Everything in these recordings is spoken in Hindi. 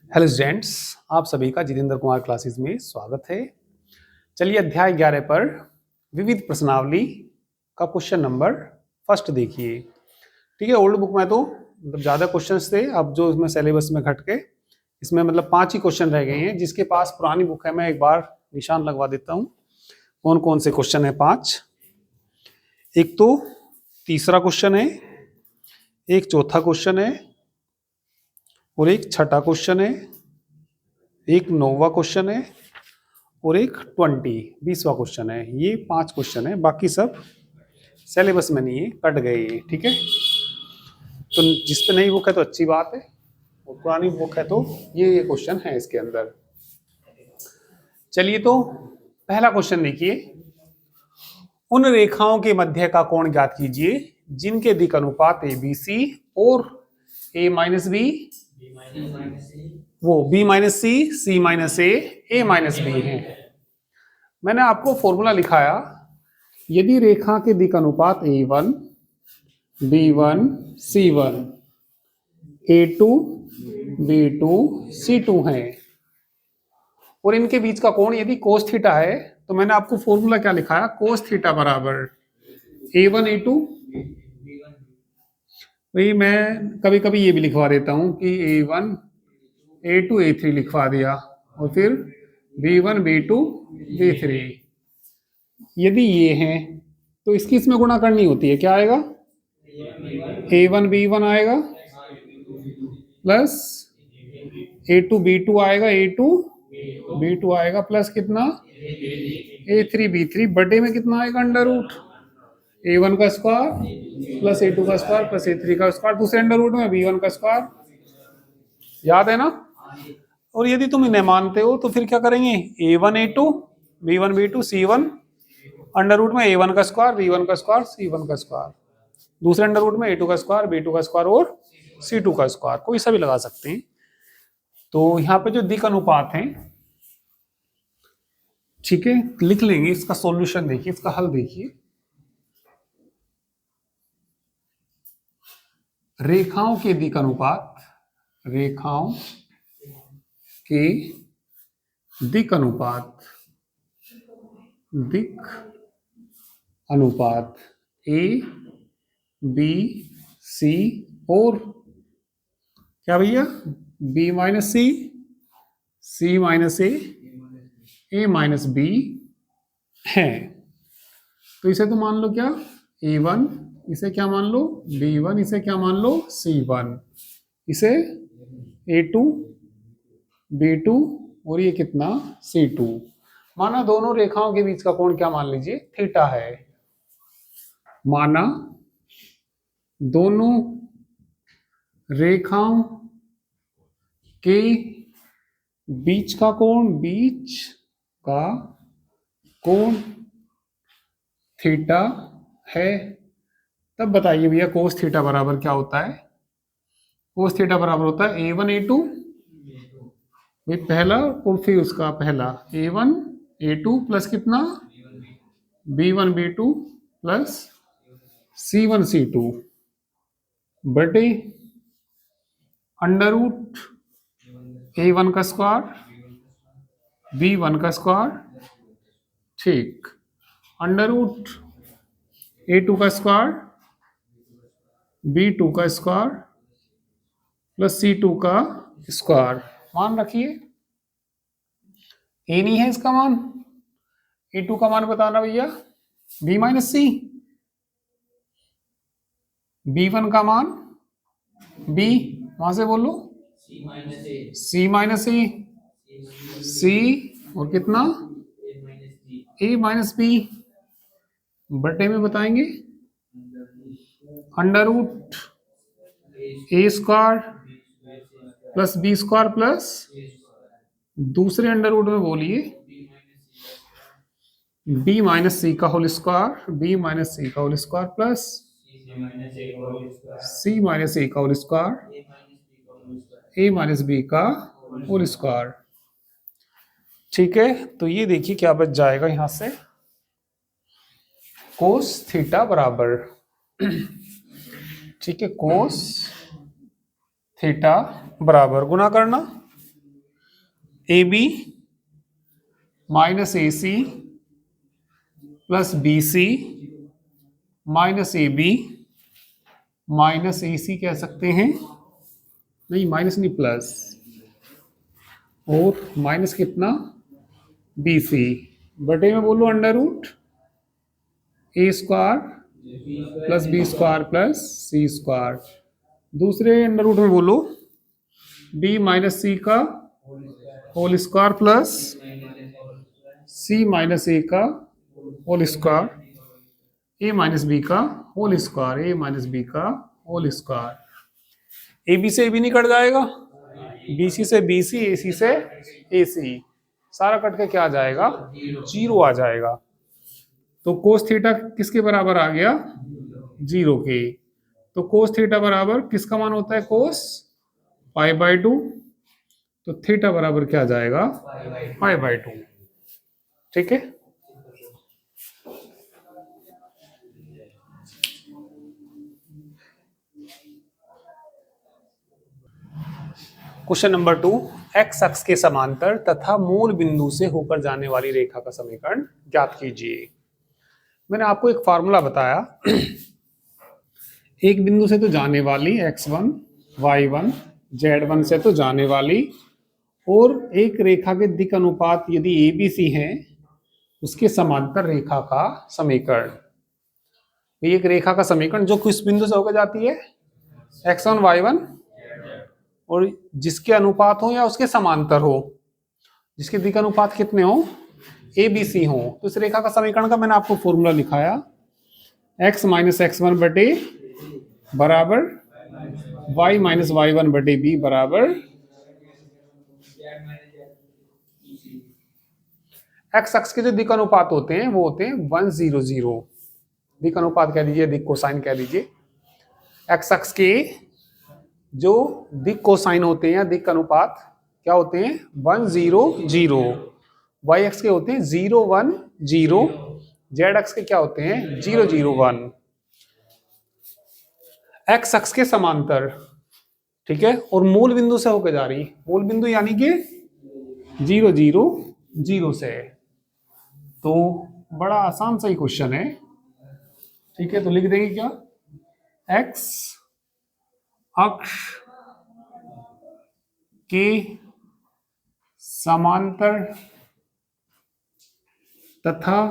हेलो स्टूडेंट्स, आप सभी का जितेंद्र कुमार क्लासेस में स्वागत है। चलिए अध्याय 11 पर विविध प्रश्नावली का क्वेश्चन नंबर फर्स्ट देखिए। ठीक है, ओल्ड बुक में तो मतलब ज़्यादा क्वेश्चंस थे, अब जो इसमें सिलेबस में घट के इसमें मतलब 5 ही क्वेश्चन रह गए हैं। जिसके पास पुरानी बुक है मैं एक बार निशान लगवा देता हूँ कौन कौन से क्वेश्चन है। 5, एक तो तीसरा क्वेश्चन है, एक चौथा क्वेश्चन है और एक छठा क्वेश्चन है, एक 9वां क्वेश्चन है और एक 20वां क्वेश्चन है। ये 5 क्वेश्चन है, बाकी सब सिलेबस में नहीं है, कट गए ये। ठीक है, तो जिस पे नई बुक है तो अच्छी बात है, और पुरानी बुक है तो ये क्वेश्चन है इसके अंदर। चलिए तो पहला क्वेश्चन देखिए, उन रेखाओं के मध्य का कोण ज्ञात कीजिए जिनके दिक् अनुपात ए बी सी और ए माइनस बी, वो बी माइनस सी माइनस ए माइनस बी है। मैंने आपको फॉर्मूला लिखाया, यदि रेखा के दिक् अनुपात A1, B1, C1, A2, B2, C2 है और इनके बीच का कोण यदि कोस थीटा है, तो मैंने आपको फॉर्मूला क्या लिखाया, कोस थीटा बराबर A1 A2। वही मैं कभी कभी ये भी लिखवा देता हूं कि A1 A2 A3 लिखवा दिया और फिर B1 B2 B3। यदि ये है तो इसकी इसमें गुणा करनी होती है, क्या आएगा, A1 B1 आएगा प्लस A2 B2 आएगा, A2 B2 आएगा प्लस कितना A3 B3 बटे में कितना आएगा अंडर रूट A1 का स्क्वायर प्लस A2 का स्क्वायर प्लस A3 का स्क्वायर, दूसरे अंडर रूट में B1 का स्क्वायर। याद है ना। और यदि तुम इन्हें मानते हो तो फिर क्या करेंगे, A1 A2 B1 B2 C1 under root में A1 का स्क्वायर B1 का स्क्वायर C1 का स्क्वायर, दूसरे अंडर रूट में A2 का स्क्वायर B2 का स्क्वायर और C2 का स्क्वायर, कोई सा भी लगा सकते हैं। तो यहाँ पे जो दिक् अनुपात है, ठीक है, लिख लेंगे। इसका सॉल्यूशन देखिए, इसका हल देखिए। रेखाओं के दिक् अनुपात, रेखाओं के दिक् अनुपात, दिक् अनुपात A B C और क्या भैया B माइनस सी, C माइनस ए माइनस बी है। तो इसे तो मान लो क्या A1, इसे क्या मान लो B1, इसे क्या मान लो C1, इसे A2 B2 और ये कितना C2। माना दोनों रेखाओं के बीच का कोण क्या मान लीजिए, थीटा है। माना दोनों रेखाओं के बीच का कोण, बीच का कोण थीटा है। तब बताइए भैया कोस थीटा बराबर क्या होता है। कोस थीटा बराबर होता है A1 A2 भाई पहला और फिर उसका पहला A1 A2 प्लस कितना B1 B2 plus C1 C2 बटे अंडर रूट A1 का स्क्वायर B1 का स्क्वायर, ठीक, अंडर रूट A2 का स्क्वायर B2 का स्क्वायर प्लस C2 का स्क्वायर। मान रखिए ए नहीं है इसका मान, A2 का मान बताना भैया B माइनस सी, B1 का मान B, वहां से बोलो C माइनस ए, C और कितना A माइनस बी बटे में बताएंगे under root A square plus B square plus दूसरे अंडर रूट में बोलिए b माइनस सी का whole square, b minus C का whole square plus c minus A का whole square, a minus B का होल स्क्वायर। ठीक है, तो ये देखिए क्या बच जाएगा यहां से, कोस थीटा बराबर, ठीक है, कोस थीटा बराबर गुना करना A B minus A C plus B C minus A B minus A C कह सकते हैं, नहीं माइनस नहीं प्लस, और माइनस कितना बी सी बटे में बोलो under root A square plus B square plus C square, दूसरे अंडर रूट में बोलो बी माइनस सी का whole square plus C minus A का whole square, A minus B का whole square, A minus B का होल स्क्वायर। ए बी से ए बी नहीं कट जाएगा, बी सी से बी सी, ए सी से ए सी, सारा कट के क्या आ जाएगा, जीरो आ जाएगा। तो कोस थीटा किसके बराबर आ गया, जीरो के। तो कोस थीटा बराबर किसका मान होता है, कोस पाई बाय 2, तो थीटा बराबर क्या आ जाएगा, पाई बाय 2। ठीक है, क्वेश्चन नंबर 2, एक्स अक्ष के समांतर तथा मूल बिंदु से होकर जाने वाली रेखा का समीकरण ज्ञात कीजिए। मैंने आपको एक फार्मूला बताया, एक बिंदु से तो जाने वाली x1, y1, z1 से तो जाने वाली, और एक रेखा के दिक् अनुपात यदि ABC है उसके समांतर रेखा का समीकरण। एक रेखा का समीकरण जो किस बिंदु से होकर जाती है, x1, y1, और जिसके अनुपात हो या उसके समांतर हो, जिसके दिक् अनुपात कितने हो, ABC हो। तो इस रेखा का समीकरण का मैंने आपको फॉर्मूला लिखाया, x माइनस x1 बटे बराबर y माइनस y1 बटे b बराबर x अक्ष के जो दिक् अनुपात होते हैं वो होते हैं 1 0 0, दिक् अनुपात कह दीजिए, दिक् कोसाइन कह दीजिए। x अक्ष के जो दिक् कोसाइन होते हैं या दिक् अनुपात क्या होते हैं, 1 0 0, y अक्ष के होते हैं 0 1 0, z अक्ष के क्या होते हैं 0 0 1। x अक्ष के समांतर, ठीक है, और मूल बिंदु से होकर जा रही, मूल बिंदु यानी कि 0 0 0 से। तो बड़ा आसान सा ही क्वेश्चन है, ठीक है। तो लिख देंगे क्या, x अक्ष के समांतर तथा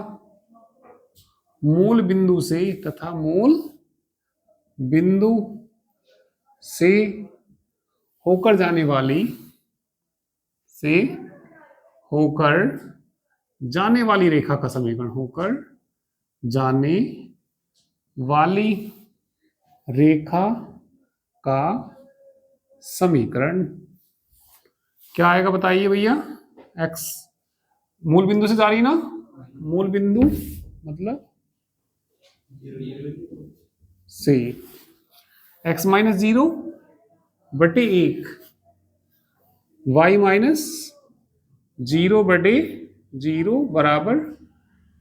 मूल बिंदु से, तथा मूल बिंदु से होकर जाने वाली, से होकर जाने वाली रेखा का समीकरण, होकर जाने वाली रेखा का समीकरण क्या आएगा बताइए भैया। x मूल बिंदु से जा रही ना, मूल बिंदु मतलब से x माइनस 0 बटे 1, y माइनस 0 बटे 0 बराबर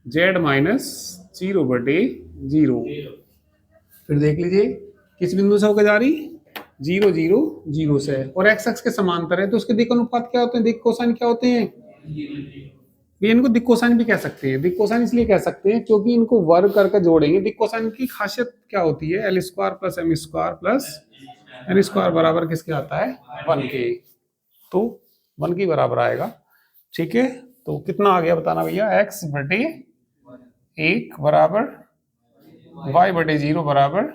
z माइनस 0 बटे 0। फिर देख लीजिए किस बिंदु से होकर जा रही, 0 0 0 से, और x अक्ष के समांतर है तो उसके दिक् अनुपात क्या होते हैं, दिक् कोसाइन क्या होते हैं, ये इनको दिक् कोसाइन भी कह सकते हैं। दिक् कोसाइन इसलिए कह सकते हैं क्योंकि इनको वर्ग करके जोड़ेंगे। दिक् कोसाइन की खासियत क्या होती है, l square plus m square plus n square बराबर किसके आता है, 1 के, तो 1 के बराबर आएगा। ठीक है, तो कितना आ गया बताना भैया, x बटे 1 बराबर y बटे 0 बराबर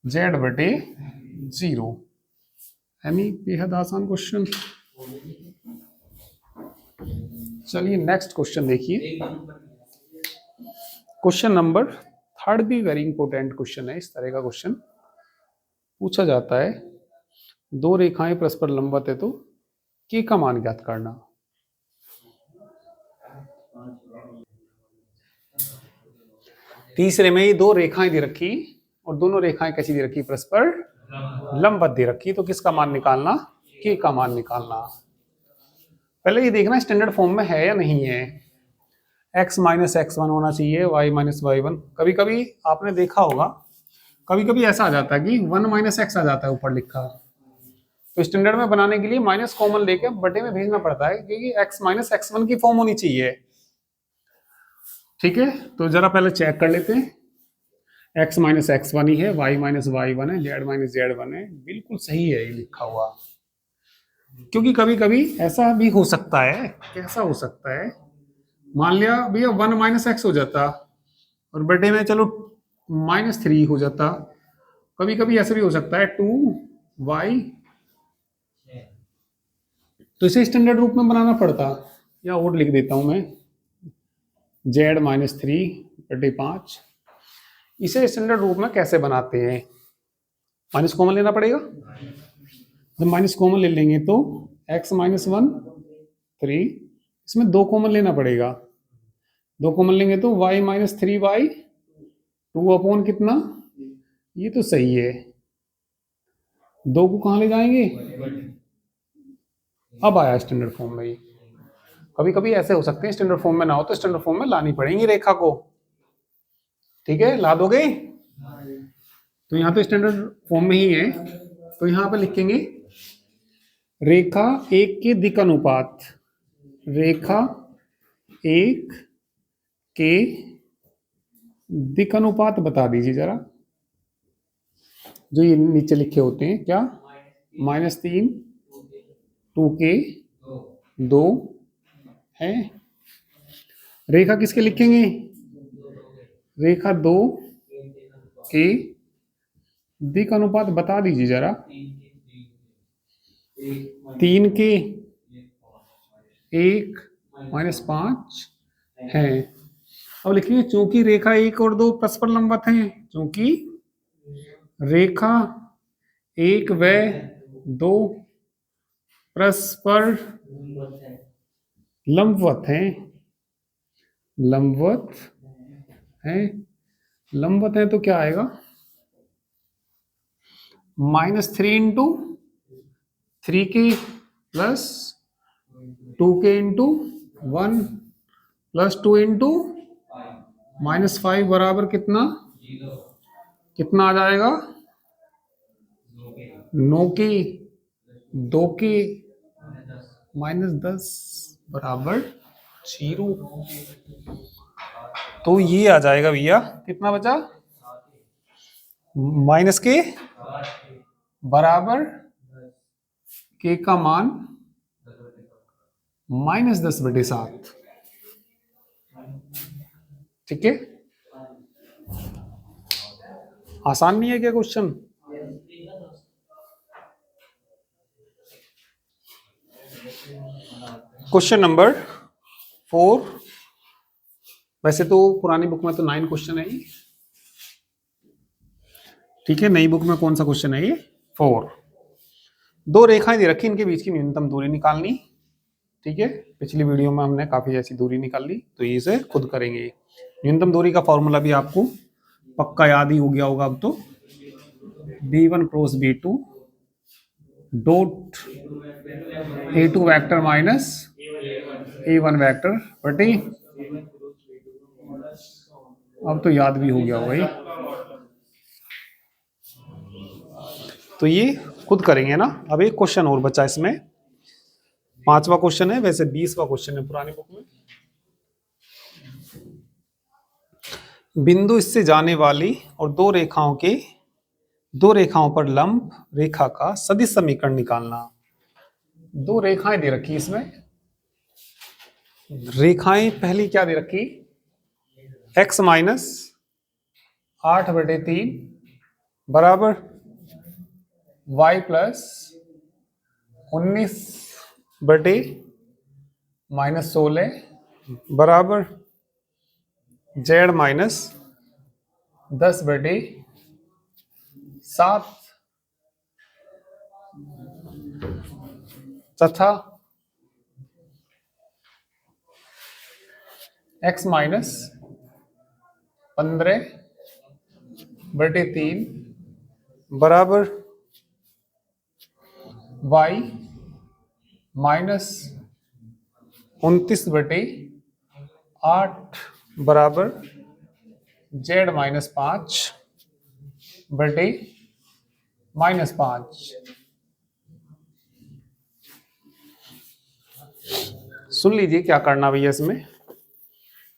z बटे 0। यानी बेहद आसान क्वेश्चन। चलिए नेक्स्ट क्वेश्चन देखिए, क्वेश्चन नंबर 3 भी वेरी इंपॉर्टेंट क्वेश्चन है। इस तरह का क्वेश्चन पूछा जाता है, दो रेखाएं परस्पर लंबवत है तो k का मान ज्ञात करना। तीसरे में ये दो रेखाएं दे रखी और दोनों रेखाएं कैसी दे रखी, परस्पर लंबवत दे रखी, तो किसका मान निकालना, k का मान निकालना। पहले ये देखना स्टैंडर्ड फॉर्म में है या नहीं है, x माइनस x1 होना चाहिए, y माइनस y1। कभी कभी आपने देखा होगा, कभी कभी ऐसा आ जाता है कि 1 माइनस x आ जाता है ऊपर लिखा, तो स्टैंडर्ड में बनाने के लिए माइनस कॉमन लेके बटे में भेजना पड़ता है, क्योंकि x माइनस एक्स वन की फॉर्म होनी चाहिए। ठीक है, तो जरा पहले चेक कर लेते हैं। x माइनस एक्स वन ही है, y माइनस वाई वन है, z माइनस जेड वन है, बिल्कुल सही है ये लिखा हुआ। क्योंकि कभी कभी ऐसा भी हो सकता है, कैसा हो सकता है, मान लिया भैया वन माइनस एक्स हो जाता और बटे में चलो माइनस थ्री हो जाता। कभी कभी ऐसा भी हो सकता है टू वाई, तो इसे स्टैंडर्ड रूप में बनाना पड़ता, या और लिख देता हूं मैं जेड माइनस थ्री बटे पांच। इसे स्टैंडर्ड रूप में कैसे बनाते हैं, माइनस कॉमन लेना पड़ेगा। जब माइनस कॉमन ले लेंगे तो x माइनस वन थ्री, इसमें दो कॉमन लेना पड़ेगा, दो कॉमन लेंगे तो y minus three Y two upon कितना, ये तो सही है। दो को कहाँ ले जाएंगे, अब आया स्टैंडर्ड फॉर्म में। कभी कभी ऐसे हो सकते हैं स्टैंडर्ड फॉर्म में ना हो तो स्टैंडर्ड फॉर्म में लानी पड़ेगी रेखा को। ठीक है, ला दोगे। तो यहाँ तो स्टैंडर्ड फॉर्म में ही है, तो यहाँ पे लिखेंगे रेखा एक के दिक अनुपात, रेखा एक के दिक अनुपात बता दीजिए जरा, जो ये नीचे लिखे होते हैं क्या, माइनस तीन टू के दो है। रेखा किसके लिखेंगे, रेखा दो के दिक अनुपात बता दीजिए जरा, तीन के एक माइनस पांच है। अब लिखेंगे चूंकि रेखा एक और दो परस्पर लंबवत हैं, चूंकि रेखा एक व दो परस्पर लंबवत हैं, लंबवत है, लंबवत है तो क्या आएगा, माइनस थ्री इंटू थ्री के प्लस टू के into one plus two into minus five बराबर कितना, कितना आ जाएगा, नौ के दो के माइनस दस बराबर जीरो। तो ये आ जाएगा भैया, कितना बचा, माइनस के बराबर के का मान माइनस दस बटे सात। ठीक है, आसान नहीं है क्या क्वेश्चन। क्वेश्चन नंबर 4, वैसे तो पुरानी बुक में तो 9 क्वेश्चन है ये, ठीक है, नई बुक में कौन सा क्वेश्चन है ये, 4। दो रेखाएं दे रखी, इनके बीच की न्यूनतम दूरी निकालनी। ठीक है, पिछली वीडियो में हमने काफी ऐसी दूरी निकाल ली, तो इसे खुद करेंगे। न्यूनतम दूरी का फॉर्मूला भी आपको पक्का याद ही हो गया होगा अब तो, b1 cross b2 dot a2 vector minus a1 vector बटे, अब तो याद भी हो गया होगा ये, तो ये खुद करेंगे ना। अब एक क्वेश्चन और बचा इसमें, 5वां क्वेश्चन है, वैसे 20वां क्वेश्चन है पुरानी बुक में। बिंदु इससे जाने वाली और दो रेखाओं पर लंब रेखा का सदिश समीकरण निकालना। दो रेखाएं दे रखी इसमें, रेखाएं पहली क्या दे रखी, x माइनस 8/3 बराबर y प्लस 19/-16 बराबर z माइनस 10/7 तथा x माइनस 15/3 बराबर y माइनस 29/8 बराबर z माइनस 5/-5। सुन लीजिए क्या करना भैया। इसमें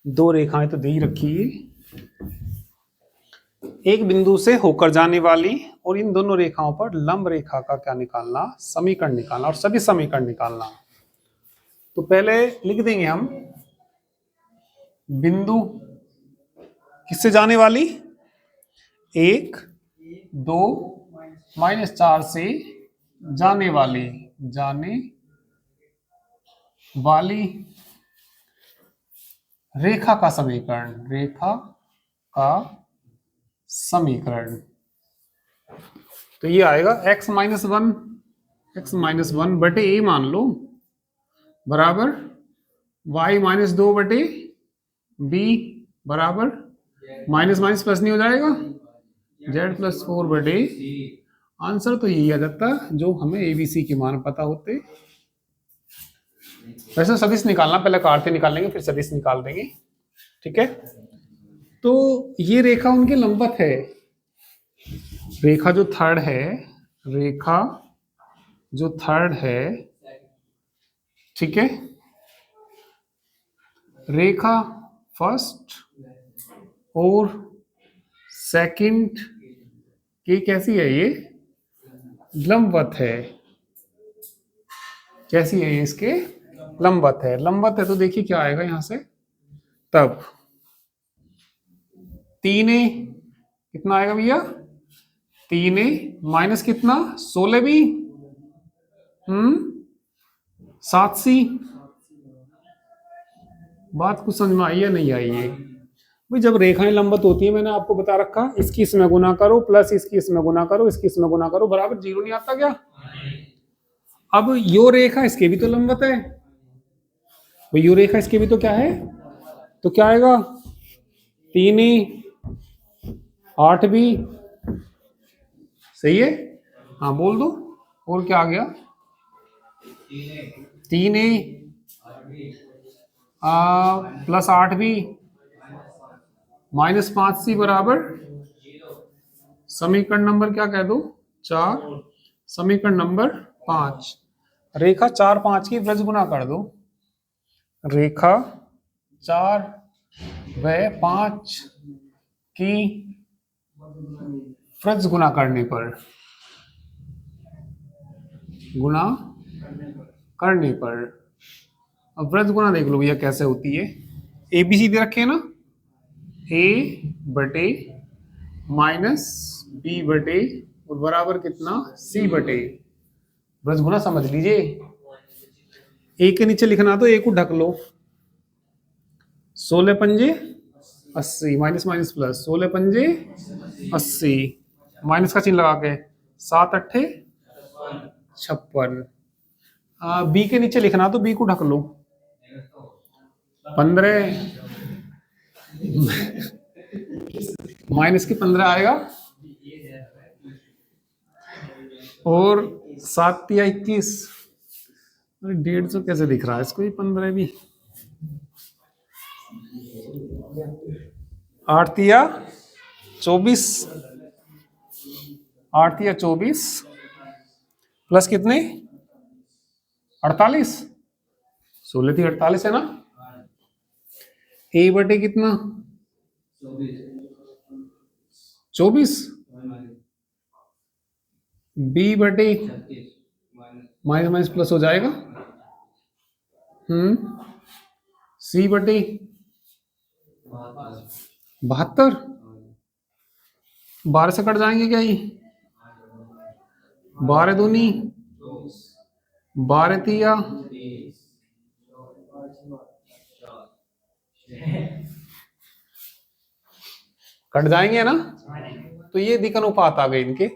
दो रेखाएं तो दे ही रखी है, एक बिंदु से होकर जाने वाली और इन दोनों रेखाओं पर लंब रेखा का क्या निकालना, समीकरण निकालना और सदिश समीकरण निकालना। तो पहले लिख देंगे हम बिंदु किससे जाने वाली, 1 2 -4 से जाने वाली रेखा का समीकरण, तो ये आएगा x-1 बटे a मान लो बराबर y-2 बटे b बराबर माइनस माइनस प्लस नहीं हो जाएगा z+4 बटे, आंसर तो यही आ जाता जो हमें ABC के मान पता होते। वैसे सदिश निकालना, पहले कार्तीय निकाल लेंगे फिर सदिश निकाल देंगे, ठीक है। तो ये रेखा उनके लंबवत है, रेखा जो थर्ड है, ठीक है। रेखा फर्स्ट और सेकंड की कैसी है, ये लंबवत है। कैसी है ये, इसके लंबवत है। लंबवत है तो देखिए क्या आएगा यहां से, तब 3a कितना आएगा भैया, 3a माइनस कितना 16b 7c। बात कुछ समझ में आई या नहीं आई है भाई। जब रेखाएं लंबवत होती है, मैंने आपको बता रखा, इसकी इसमें गुना करो प्लस इसकी इसमें गुना करो, इसकी इसमें गुना करो, बराबर 0 नहीं आता क्या। अब यो रेखा इसके भी तो लंबवत है, तो यो रेखा इसके भी तो क्या है, तो क्या आएगा 3a 8b, सही है। हाँ बोल दो, और क्या आ गया, 3a plus 8b minus 5c बराबर, समीकरण नंबर क्या कह दो 4, समीकरण नंबर 5। रेखा 4 5 की व्रज गुना कर दो, रेखा 4 व 5 की व्रज गुना करने पर अब व्रज गुना देख लो भैया कैसे होती है। ABC दे रखे है ना, a बटे माइनस b बटे और बराबर कितना c बटे, व्रज गुना समझ लीजिए। a के नीचे लिखना तो a को ढक लो, 16 पंजे 80 माइनस माइनस प्लस, 16 पंजे 80 माइनस का चिन्ह लगा के 7 अट्ठे 56। b के नीचे लिखना तो b को ढक लो, 15 माइनस की 15 आएगा और 7 या 21, 150 कैसे दिख रहा है इसको, ये 15 भी 8 या 24, 8 या 24 प्लस कितने 48, 16 थी 48 है ना। a बटे कितना 24, b बटे माइनस माइनस प्लस हो जाएगा, c बटे 72, 12 से कट जाएंगे क्या ये, 12 दूनी 12 तिया कट जाएंगे ना। तो ये दिक अनुपात आ गए इनके,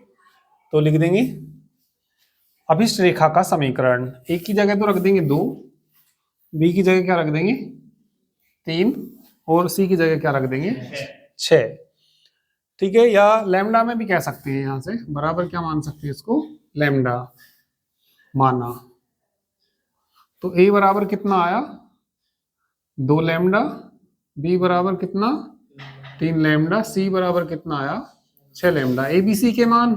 तो लिख देंगे अभिष्ट रेखा का समीकरण, एक की जगह तो रख देंगे 2, बी की जगह क्या रख देंगे 3 और सी की जगह क्या रख देंगे 6, ठीक है। या लैम्डा में भी कह सकते हैं, यहां से बराबर क्या मान सकते हैं इसको, लैम्डा माना। तो a बराबर कितना आया 2 लैम्डा, b बराबर कितना 3 लैम्डा, c बराबर कितना आया 6 लैम्डा। ABC के मान,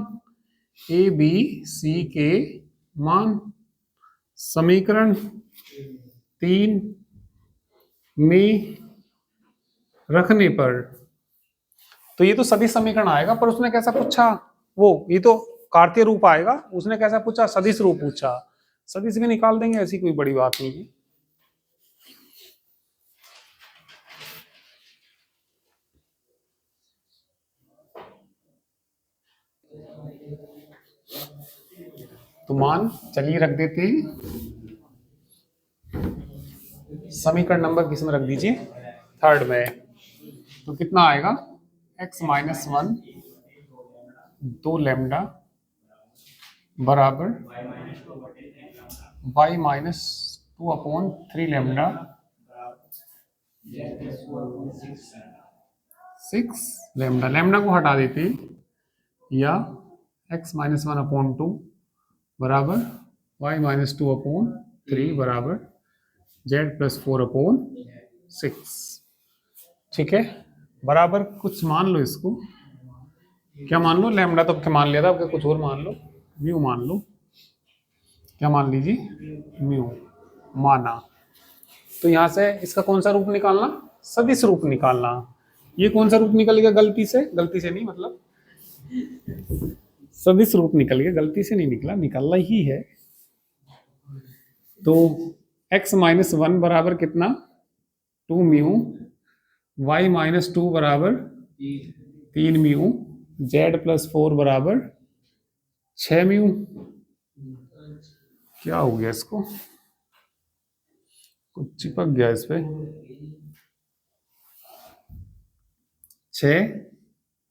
ABC के मान, समीकरण 3 में रखने पर, तो ये तो सदिश समीकरण आएगा, पर उसने कैसा पूछा, वो ये तो कार्तीय रूप आएगा, उसने कैसा पूछा, सदिश रूप पूछा। सदिश भी निकाल देंगे, ऐसी कोई बड़ी बात नहीं है। तो मान चलिए रख देते हैं, समीकरण नंबर किसमें रख दीजिए, थर्ड में। तो कितना आएगा, x-1 2 लैम्डा बराबर y-2/3 लैम्डा 6 लैम्डा। लैम्डा को हटा देते हैं, या x-1/2 बराबर y-2/3 बराबर z+4/6। ठीक है, बराबर कुछ मान लो इसको, क्या मान लो, लैम्डा तो मान लिया था, अब कुछ और मान लो, म्यू मान लो। क्या मान लीजिए, म्यू माना। तो यहां से इसका कौन सा रूप निकालना, सदिश रूप निकालना। ये कौन सा रूप निकल गया, गलती से नहीं, मतलब सदिश रूप निकल गया, गलती से नहीं निकला, निकलना ही है। तो x-1 बराबर कितना, 2 म्यू, y-2 बराबर 3 म्यू, z+4 बराबर 6 म्यू। क्या हो गया इसको, कुछ चिपक गया इस पे, 6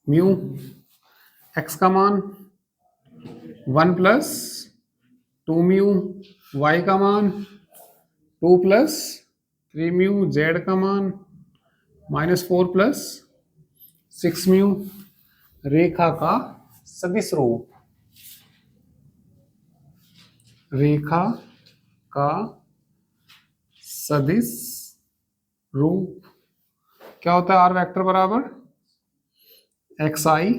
म्यू, x का मान 1 + 2 म्यू, y का मान 2 + 3 म्यू, z का मान -4 + 6 म्यू। रेखा का सदिश रूप, रेखा का सदिश रूप क्या होता है, आर वेक्टर बराबर xi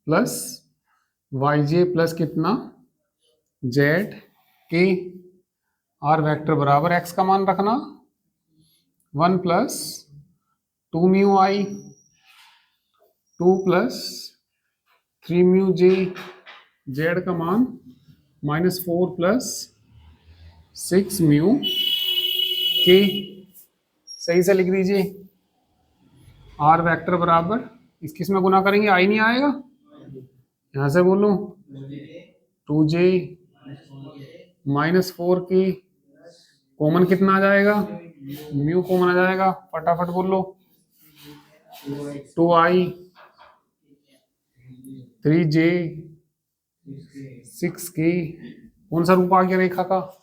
प्लस yj प्लस कितना z के। आर वेक्टर बराबर x का मान रखना 1 + 2 mu i, 2 + 3 mu j, z का मान -4 + 6 म्यू के। सही से लिख दीजिए, आर वेक्टर बराबर इस किस में गुना करेंगे, आई नहीं आएगा, यहां से बोलो 2j -4 की, कॉमन कितना आ जाएगा, म्यू कॉमन आ जाएगा, फटाफट बोलो 2i 3j 6k। कौन सा रूप आ गया रेखा का,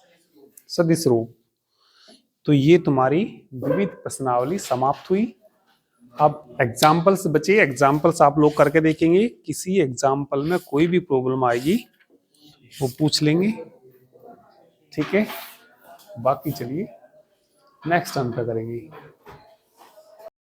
सदिश रूप। तो ये तुम्हारी विविध प्रश्नावली समाप्त हुई। अब एग्जाम्पल्स बचे, एग्जाम्पल्स आप लोग करके देखेंगे, किसी एग्जाम्पल में कोई भी प्रॉब्लम आएगी वो पूछ लेंगे, ठीक है। बाकी चलिए नेक्स्ट टर्म पे करेंगे।